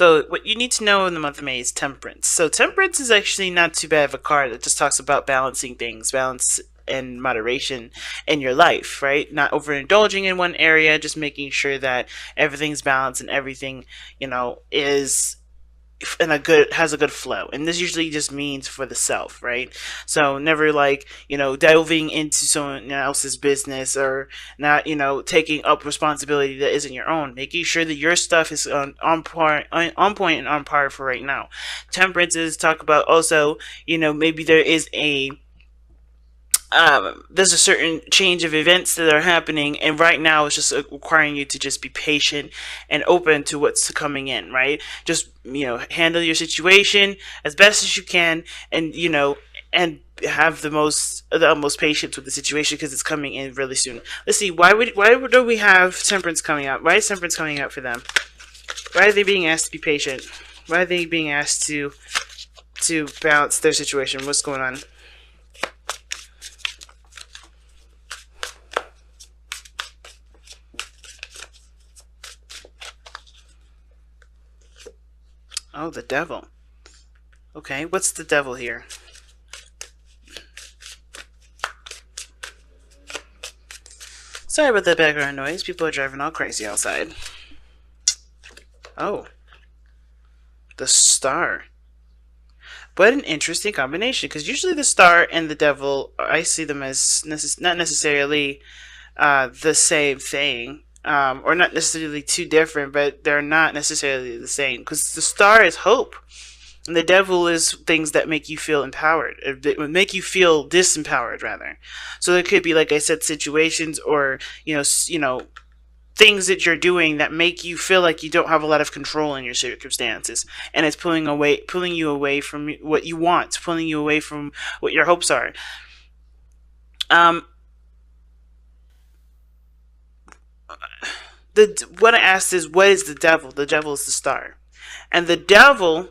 So what you need to know in the month of May is temperance. So temperance is actually not too bad of a card. It just talks about balancing things, balance and moderation in your life, right? Not overindulging in one area, just making sure that everything's balanced and everything, is in a good has a good flow. And this usually just means for the self, right? So never like delving into someone else's business, or not taking up responsibility that isn't your own, making sure that your stuff is on point and on par for right now. Temperances talk about also maybe there's a certain change of events that are happening, and right now it's just requiring you to just be patient and open to what's coming in, right? Just handle your situation as best as you can, and and have the utmost patience with the situation, because it's coming in really soon. Let's see, why do we have temperance coming out? Why is temperance coming out for them? Why are they being asked to be patient? Why are they being asked to balance their situation? What's going on? Oh, the devil. Okay, what's the devil here? Sorry about the background noise. People are driving all crazy outside. Oh, the star. What an interesting combination, because usually the star and the devil, I see them as not necessarily the same thing, or not necessarily too different, but they're not necessarily the same, because the star is hope. And the devil is things that make you feel empowered. It would make you feel disempowered, rather. So there could be, like I said, situations, or things that you're doing that make you feel like you don't have a lot of control in your circumstances, and it's pulling you away from what you want, pulling you away from what your hopes are. Um, what I asked is, what is the devil? The devil is the star, and the devil,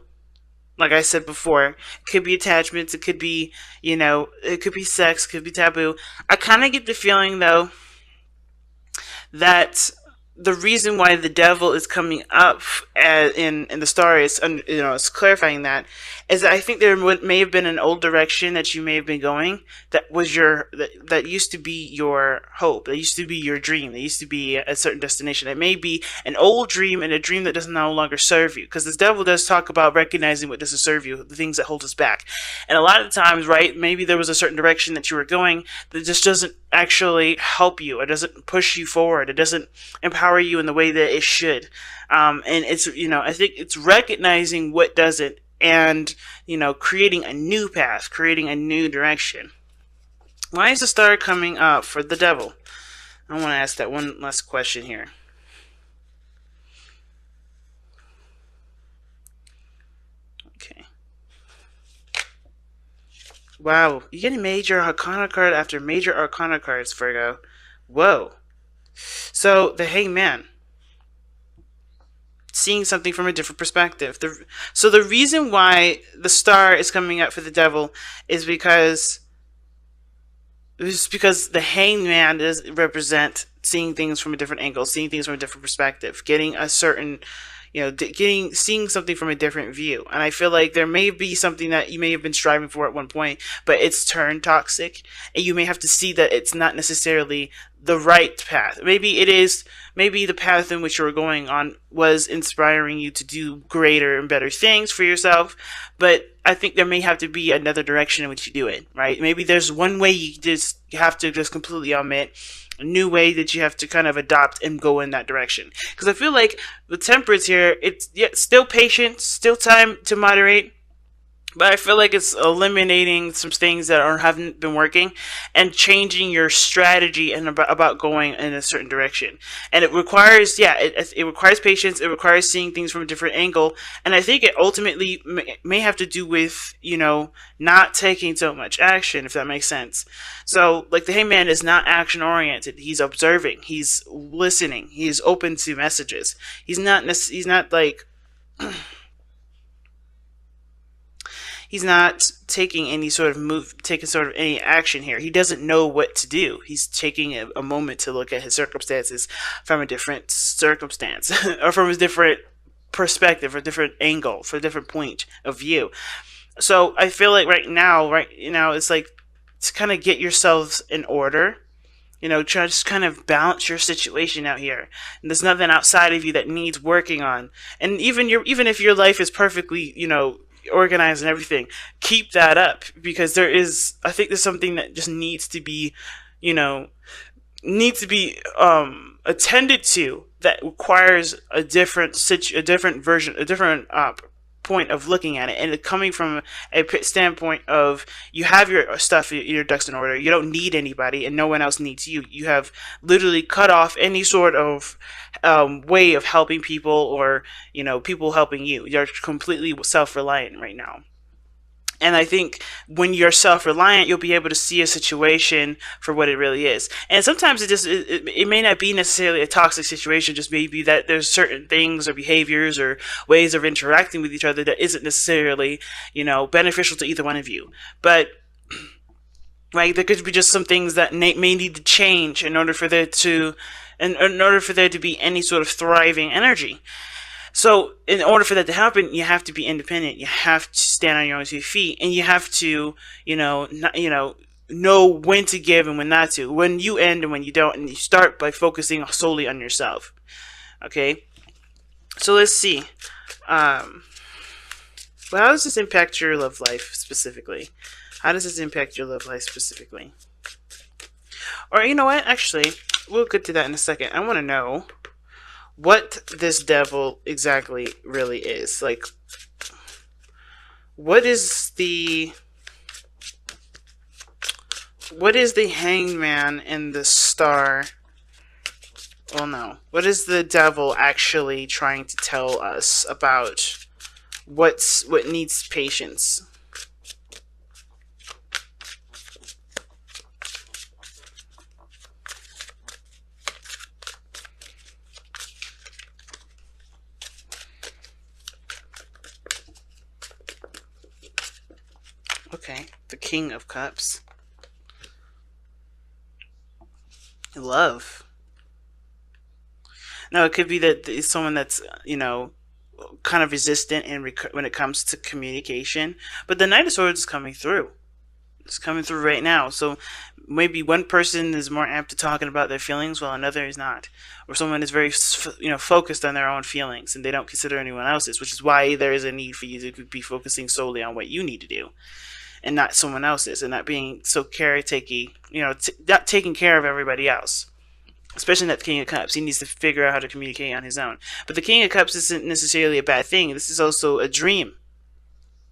like I said before, it could be attachments, it could be, it could be sex, it could be taboo. I kind of get the feeling, though, that the reason why the devil is coming up in the story is, it's clarifying that, is that I think there may have been an old direction that you may have been going, that was that used to be your hope, that used to be your dream, that used to be a certain destination. It may be an old dream, and a dream that does no longer serve you, because this devil does talk about recognizing what doesn't serve you, the things that hold us back. And a lot of times, right, maybe there was a certain direction that you were going that just doesn't actually help you. It doesn't push you forward. It doesn't empower you in the way that it should. And it's, I think it's recognizing what doesn't, and, creating a new path, creating a new direction. Why is the star coming up for the devil? I want to ask that one last question here. Okay. Wow, you get a major arcana card after major arcana cards, Virgo. Whoa. So, the Hangman. Seeing something from a different perspective. So the reason why the star is coming up for the devil is because the Hangman does represent seeing things from a different angle, seeing things from a different perspective, getting a certain, seeing something from a different view. And I feel like there may be something that you may have been striving for at one point, but it's turned toxic, and you may have to see that it's not necessarily the right path. Maybe it is. Maybe the path in which you were going on was inspiring you to do greater and better things for yourself, but I think there may have to be another direction in which you do it, right? Maybe there's one way you have to just completely omit, a new way that you have to kind of adopt and go in that direction. Because I feel like the temperance here, it's still patient, still time to moderate, but I feel like it's eliminating some things that haven't been working, and changing your strategy and about going in a certain direction. And it requires, it requires patience. It requires seeing things from a different angle. And I think it ultimately may have to do with, not taking so much action, if that makes sense. So, like, the Hangman is not action oriented. He's observing. He's listening. He's open to messages. He's not like he's not taking any sort of any action here. He doesn't know what to do. He's taking a moment to look at his circumstances from a different circumstance or from a different perspective, a different angle, for a different point of view. So I feel like right now, it's like to kind of get yourselves in order. Try to just kind of balance your situation out here. And there's nothing outside of you that needs working on. And even if your life is perfectly, organized and everything, keep that up, because I think there's something that just you know, needs to be attended to, that requires a different version, a different point of looking at it, and coming from a standpoint of, you have your stuff, your ducks in order. You don't need anybody, and no one else needs you. You have literally cut off any sort of way of helping people, or people helping you. You're completely self-reliant right now. And I think when you're self-reliant, you'll be able to see a situation for what it really is. And sometimes it may not be necessarily a toxic situation, just maybe that there's certain things or behaviors or ways of interacting with each other that isn't necessarily, beneficial to either one of you. But right, there could be just some things that may need to change in order for there to be any sort of thriving energy. So, in order for that to happen, you have to be independent. You have to stand on your own 2 feet, and you have to, know when to give and when not to, when you end and when you don't, and you start by focusing solely on yourself. Okay, so let's see. Well, how does this impact your love life specifically? How does this impact your love life specifically? Or you know what? Actually, we'll get to that in a second. I want to know what this devil exactly really is. Like, what is the hangman and the star? Well, no. What is the devil actually trying to tell us about what needs patience? Okay, the King of Cups. Love. Now, it could be that it's someone that's, kind of resistant when it comes to communication. But the Knight of Swords is coming through. It's coming through right now. So maybe one person is more apt to talking about their feelings while another is not. Or someone is very, focused on their own feelings and they don't consider anyone else's, which is why there is a need for you to be focusing solely on what you need to do, and not someone else's, and not being so caretaky, not taking care of everybody else. Especially not the King of Cups. He needs to figure out how to communicate on his own. But the King of Cups isn't necessarily a bad thing. This is also a dream.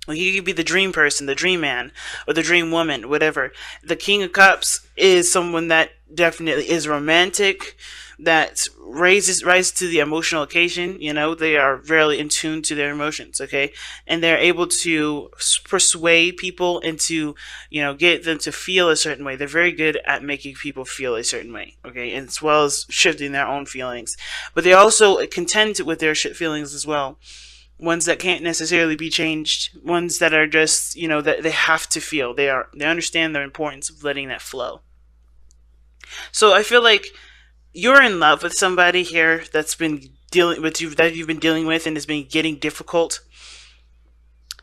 Like, he could be the dream person, the dream man, or the dream woman, whatever. The King of Cups is someone that definitely is romantic, that rises to the emotional occasion. They are rarely in tune to their emotions, okay? And they're able to persuade people into, get them to feel a certain way. They're very good at making people feel a certain way, okay? And as well as shifting their own feelings. But they also contend with their feelings as well. Ones that can't necessarily be changed, ones that are just, that they have to feel. They understand the importance of letting that flow. So I feel like you're in love with somebody here that's been that you've been dealing with, and has been getting difficult.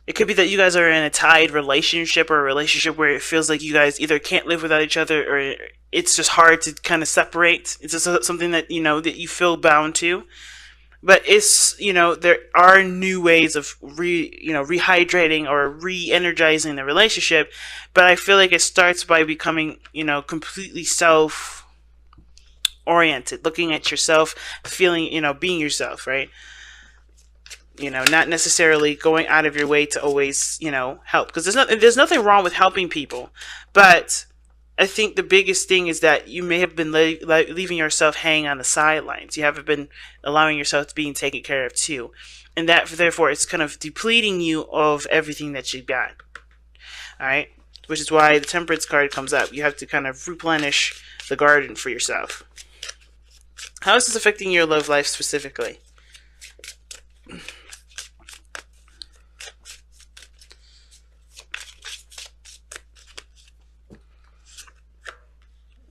It could be that you guys are in a tied relationship, or a relationship where it feels like you guys either can't live without each other, or it's just hard to kind of separate. It's just something that that you feel bound to. But it's, there are new ways of rehydrating or re-energizing the relationship. But I feel like it starts by becoming, completely self-oriented, looking at yourself, feeling, being yourself, right? Not necessarily going out of your way to always, help. Because there's nothing wrong with helping people. But I think the biggest thing is that you may have been leaving yourself hanging on the sidelines. You haven't been allowing yourself to being taken care of too. And that, therefore, it's kind of depleting you of everything that you've got. Alright? Which is why the Temperance card comes up. You have to kind of replenish the garden for yourself. How is this affecting your love life specifically?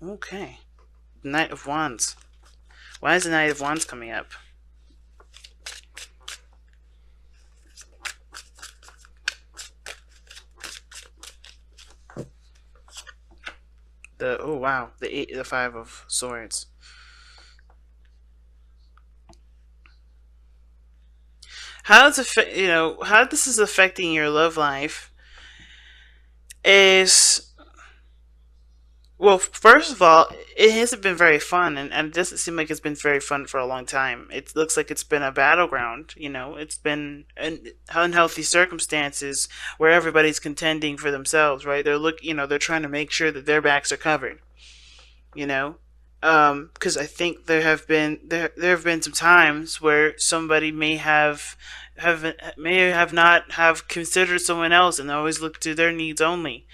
Okay. Knight of Wands. Why is the Knight of Wands coming up? The oh wow, the Five of Swords. How it's how this is affecting your love life is, well, first of all, it hasn't been very fun, and it doesn't seem like it's been very fun for a long time. It looks like it's been a battleground. It's been unhealthy circumstances where everybody's contending for themselves, right? They're trying to make sure that their backs are covered. You know, because I think there have been some times where somebody may have not have considered someone else and always look to their needs only.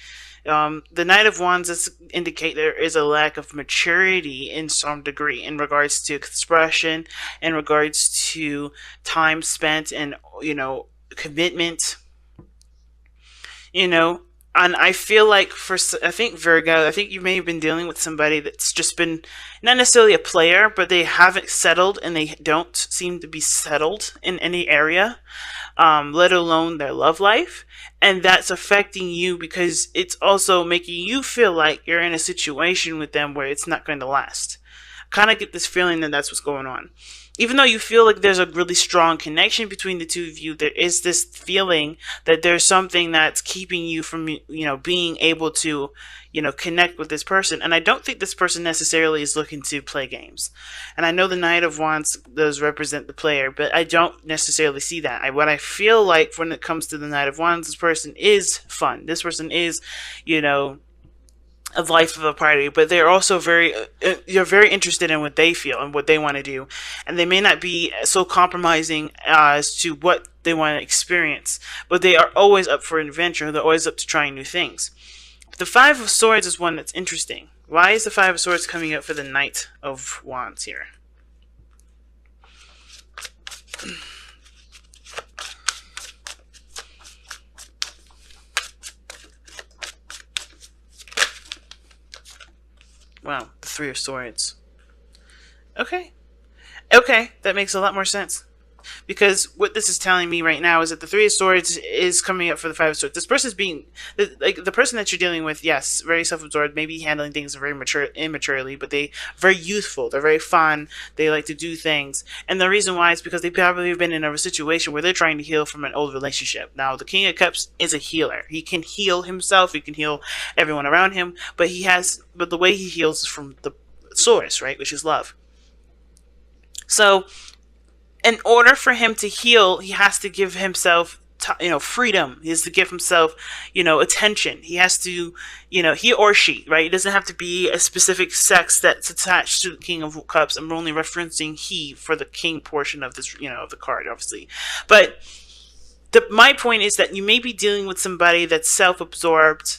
The Knight of Wands indicate there is a lack of maturity in some degree in regards to expression, in regards to time spent, and commitment. You know, and I feel like I think Virgo, I think you may have been dealing with somebody that's just been not necessarily a player, but they haven't settled and they don't seem to be settled in any area, let alone their love life. And that's affecting you because it's also making you feel like you're in a situation with them where it's not going to last. Kind of get this feeling that that's what's going on. Even though you feel like there's a really strong connection between the two of you, there is this feeling that there's something that's keeping you from, being able to, connect with this person. And I don't think this person necessarily is looking to play games. And I know the Knight of Wands does represent the player, but I don't necessarily see that. What I feel like when it comes to the Knight of Wands, this person is fun. This person is, a life of a party, but they're also you're very interested in what they feel and what they want to do, and they may not be so compromising as to what they want to experience, but they are always up for an adventure. They're always up to trying new things. The Five of Swords is one that's interesting. Why is the Five of Swords coming up for the Knight of Wands here? Wow, the Three of Swords. Okay. Okay, that makes a lot more sense. Because what this is telling me right now is that the Three of Swords is coming up for the Five of Swords. This person is being, like, the person that you're dealing with, yes, very self-absorbed, maybe handling things very immaturely, but very youthful, they're very fun, they like to do things. And the reason why is because they probably have been in a situation where they're trying to heal from an old relationship. Now, the King of Cups is a healer. He can heal himself, he can heal everyone around him, but the way he heals is from the source, right, which is love. So, in order for him to heal, he has to give himself, freedom. He has to give himself, attention. He has to, he or she, right? It doesn't have to be a specific sex that's attached to the King of Cups. I'm only referencing he for the king portion of this, of the card, obviously. But my point is that you may be dealing with somebody that's self-absorbed,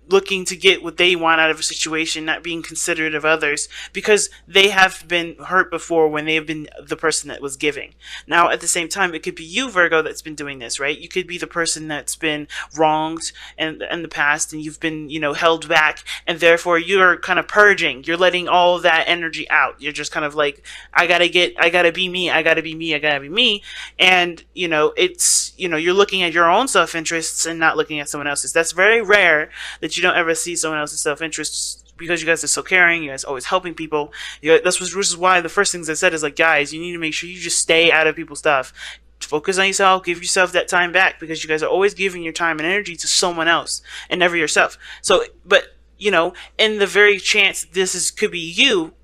looking to get what they want out of a situation, not being considerate of others, because they have been hurt before when they have been the person that was giving. Now, at the same time, it could be you, Virgo, that's been doing this, right? You could be the person that's been wronged in the past, and you've been, held back, and therefore you're kind of purging. You're letting all of that energy out. You're just kind of like, I gotta be me, I gotta be me, I gotta be me, and, you're looking at your own self-interests and not looking at someone else's. That's very rare that you don't ever see someone else's self-interests because you guys are so caring. You guys are always helping people. This is why the first things I said is like, guys, you need to make sure you just stay out of people's stuff. Focus on yourself. Give yourself that time back because you guys are always giving your time and energy to someone else and never yourself. So, but, in the very chance could be you,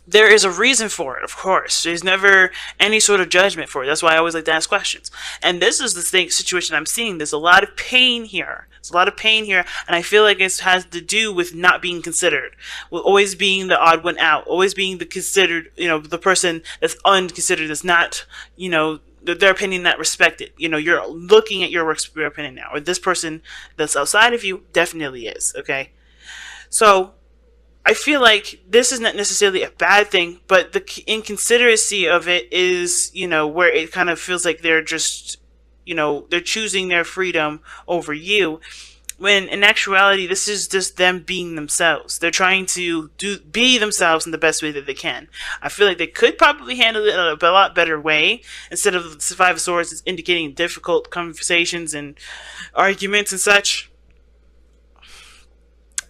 there is a reason for it, of course. There's never any sort of judgment for it. That's why I always like to ask questions. And this is the situation I'm seeing. There's a lot of pain here. There's a lot of pain here, and I feel like it has to do with not being considered, with always being the odd one out, always being the considered, the person that's unconsidered, that's not, their opinion not respected. You're looking at your opinion now, or this person that's outside of you definitely is, okay? So, I feel like this is not necessarily a bad thing, but the inconsideracy of it is, where it kind of feels like they're just, they're choosing their freedom over you. When in actuality, this is just them being themselves. They're trying to be themselves in the best way that they can. I feel like they could probably handle it in a lot better way. Instead of the Five of Swords, it's indicating difficult conversations and arguments and such.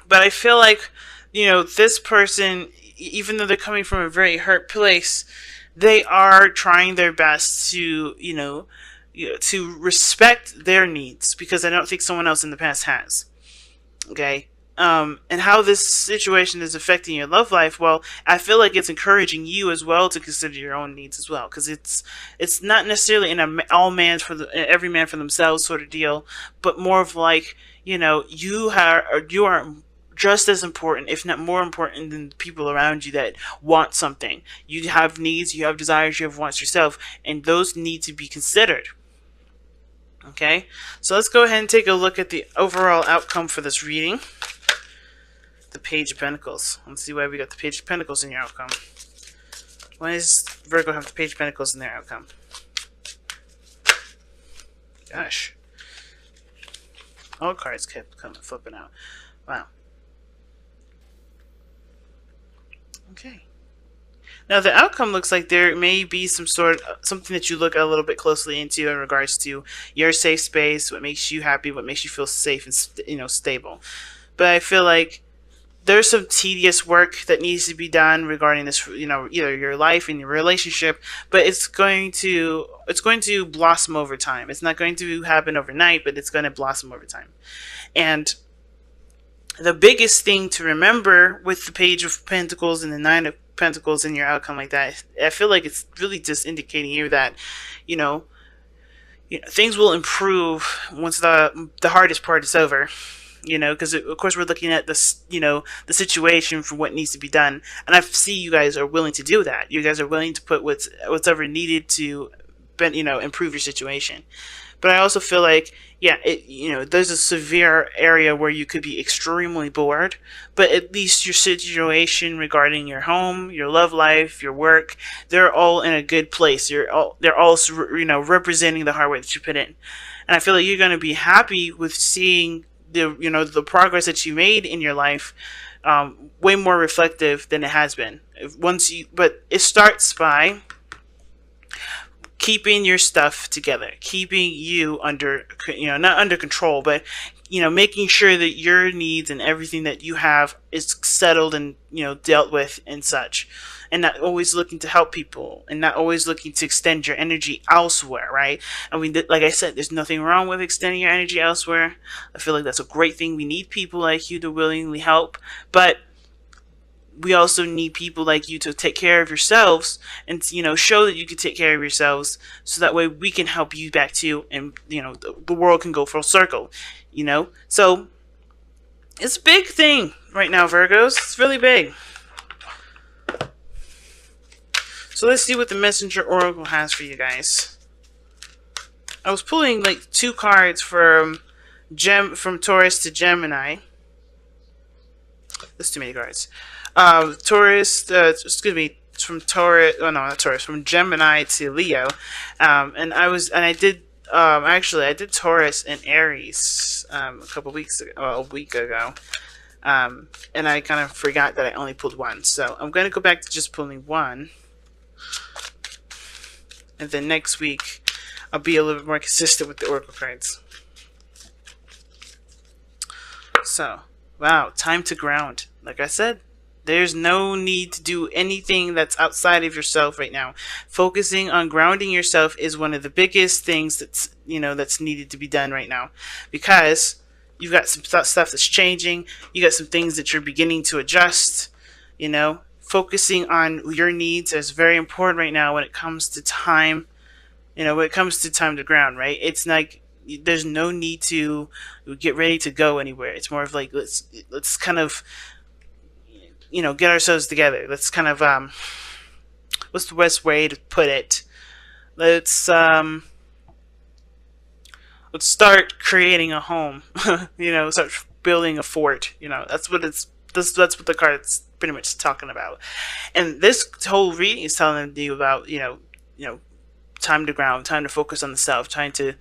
But I feel like, this person, even though they're coming from a very hurt place, they are trying their best to, to respect their needs, because I don't think someone else in the past has. Okay. And how this situation is affecting your love life, well, I feel like it's encouraging you as well to consider your own needs as well, because it's not necessarily in a all man for every man for themselves sort of deal, but more of like, you are just as important, if not more important, than the people around you that want something. You have needs, you have desires, you have wants yourself, and those need to be considered. Okay, so let's go ahead and take a look at the overall outcome for this reading. The Page of Pentacles. Let's see why we got the Page of Pentacles in your outcome. Why does Virgo have the Page of Pentacles in their outcome? Gosh. All cards kept coming, flipping out. Wow. Okay. Now the outcome looks like there may be something that you look a little bit closely into in regards to your safe space, what makes you happy, what makes you feel safe and stable. But I feel like there's some tedious work that needs to be done regarding this, either your life and your relationship, but it's going to blossom over time. It's not going to happen overnight, but it's going to blossom over time. And the biggest thing to remember with the Page of Pentacles and the Nine of Pentacles in your outcome like that, I feel like it's really just indicating here that, things will improve once the hardest part is over. Because of course we're looking at this, the situation for what needs to be done, and I see you guys are willing to do that. You guys are willing to put what's ever needed to, improve your situation. But I also feel like, there's a severe area where you could be extremely bored, but at least your situation regarding your home, your love life, your work, they're all in a good place. They're all representing the hard work that you put in, and I feel like you're going to be happy with seeing the progress that you made in your life, way more reflective than it has been. But it starts by keeping your stuff together, keeping you under, not under control, but, making sure that your needs and everything that you have is settled and, dealt with and such. And not always looking to help people, and not always looking to extend your energy elsewhere, right? I mean, like I said, there's nothing wrong with extending your energy elsewhere. I feel like that's a great thing. We need people like you to willingly help, but we also need people like you to take care of yourselves and, show that you can take care of yourselves, so that way we can help you back too, and, the world can go full circle, So it's a big thing right now, Virgos. It's really big. So let's see what the Messenger Oracle has for you guys. I was pulling like 2 cards from Taurus to Gemini. That's too many cards. From Taurus. Oh no, not Taurus. From Gemini to Leo. I did Taurus and Aries a week ago. And I kind of forgot that I only pulled 1. So I'm going to go back to just pulling 1. And then next week, I'll be a little bit more consistent with the Oracle cards. So, wow, time to ground. Like I said, there's no need to do anything that's outside of yourself right now. Focusing on grounding yourself is one of the biggest things that's needed to be done right now. Because you've got some stuff that's changing. You got some things that you're beginning to adjust, Focusing on your needs is very important right now when it comes to time. When it comes to time to ground, right? It's like there's no need to get ready to go anywhere. It's more of like let's kind of get ourselves together. Let's kind of what's the best way to put it? Let's start creating a home. Start building a fort. That's what the card's pretty much talking about. And this whole reading is telling you about, time to ground, time to focus on the self, trying to